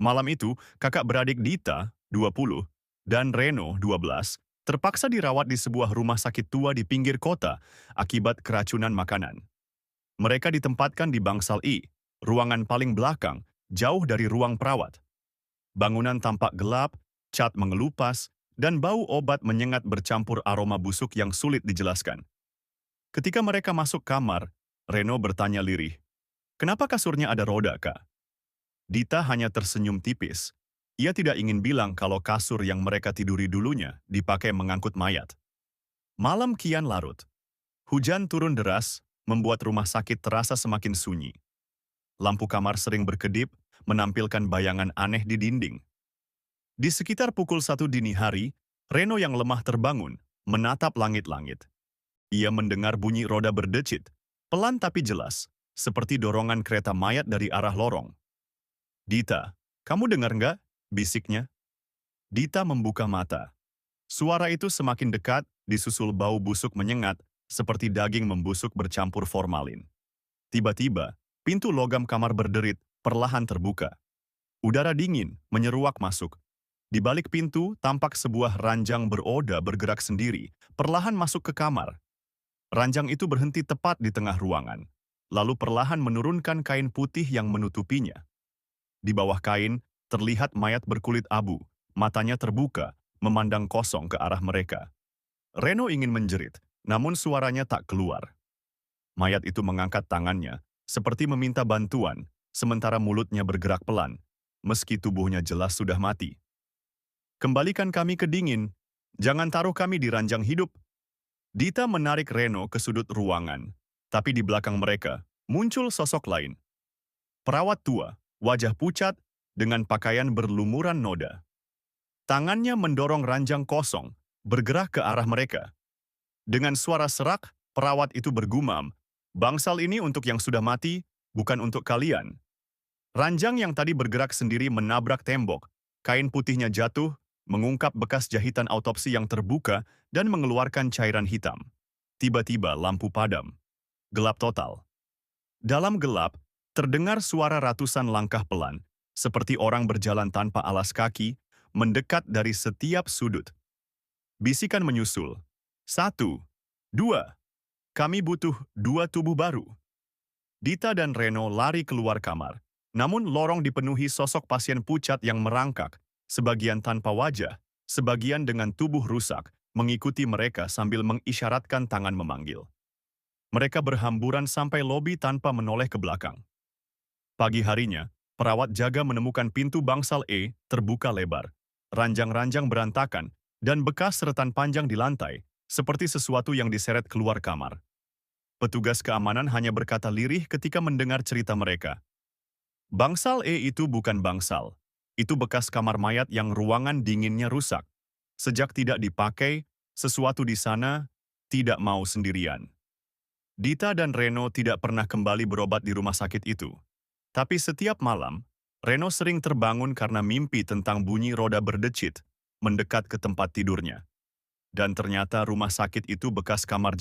Malam itu, kakak beradik Dita, 20, dan Reno, 12, terpaksa dirawat di sebuah rumah sakit tua di pinggir kota akibat keracunan makanan. Mereka ditempatkan di bangsal I, ruangan paling belakang, jauh dari ruang perawat. Bangunan tampak gelap, cat mengelupas, dan bau obat menyengat bercampur aroma busuk yang sulit dijelaskan. Ketika mereka masuk kamar, Reno bertanya lirih, "Kenapa kasurnya ada roda, Kak?" Dita hanya tersenyum tipis. Ia tidak ingin bilang kalau kasur yang mereka tiduri dulunya dipakai mengangkut mayat. Malam kian larut. Hujan turun deras, membuat rumah sakit terasa semakin sunyi. Lampu kamar sering berkedip, menampilkan bayangan aneh di dinding. Di sekitar pukul 1 dini hari, Reno yang lemah terbangun, menatap langit-langit. Ia mendengar bunyi roda berdecit, pelan tapi jelas, seperti dorongan kereta mayat dari arah lorong. "Dita, kamu dengar nggak?" bisiknya. Dita membuka mata. Suara itu semakin dekat, disusul bau busuk menyengat, seperti daging membusuk bercampur formalin. Tiba-tiba, pintu logam kamar berderit, perlahan terbuka. Udara dingin menyeruak masuk. Di balik pintu, tampak sebuah ranjang beroda bergerak sendiri, perlahan masuk ke kamar. Ranjang itu berhenti tepat di tengah ruangan, lalu perlahan menurunkan kain putih yang menutupinya. Di bawah kain, terlihat mayat berkulit abu, matanya terbuka, memandang kosong ke arah mereka. Reno ingin menjerit, namun suaranya tak keluar. Mayat itu mengangkat tangannya, seperti meminta bantuan, sementara mulutnya bergerak pelan, meski tubuhnya jelas sudah mati. "Kembalikan kami ke dingin, jangan taruh kami di ranjang hidup." Dita menarik Reno ke sudut ruangan, tapi di belakang mereka muncul sosok lain. Perawat tua, wajah pucat, dengan pakaian berlumuran noda. Tangannya mendorong ranjang kosong, bergerak ke arah mereka. Dengan suara serak, perawat itu bergumam, "Bangsal ini untuk yang sudah mati, bukan untuk kalian." Ranjang yang tadi bergerak sendiri menabrak tembok, kain putihnya jatuh, mengungkap bekas jahitan autopsi yang terbuka dan mengeluarkan cairan hitam. Tiba-tiba lampu padam. Gelap total. Dalam gelap, terdengar suara ratusan langkah pelan, seperti orang berjalan tanpa alas kaki, mendekat dari setiap sudut. Bisikan menyusul. "1, 2, kami butuh 2 tubuh baru." Dita dan Reno lari keluar kamar. Namun lorong dipenuhi sosok pasien pucat yang merangkak, sebagian tanpa wajah, sebagian dengan tubuh rusak, mengikuti mereka sambil mengisyaratkan tangan memanggil. Mereka berhamburan sampai lobi tanpa menoleh ke belakang. Pagi harinya, perawat jaga menemukan pintu bangsal E terbuka lebar, ranjang-ranjang berantakan, dan bekas seretan panjang di lantai, seperti sesuatu yang diseret keluar kamar. Petugas keamanan hanya berkata lirih ketika mendengar cerita mereka. Bangsal E itu bukan bangsal. Itu bekas kamar mayat yang ruangan dinginnya rusak. Sejak tidak dipakai, sesuatu di sana tidak mau sendirian. Dita dan Reno tidak pernah kembali berobat di rumah sakit itu. Tapi setiap malam, Reno sering terbangun karena mimpi tentang bunyi roda berdecit mendekat ke tempat tidurnya. Dan ternyata rumah sakit itu bekas kamar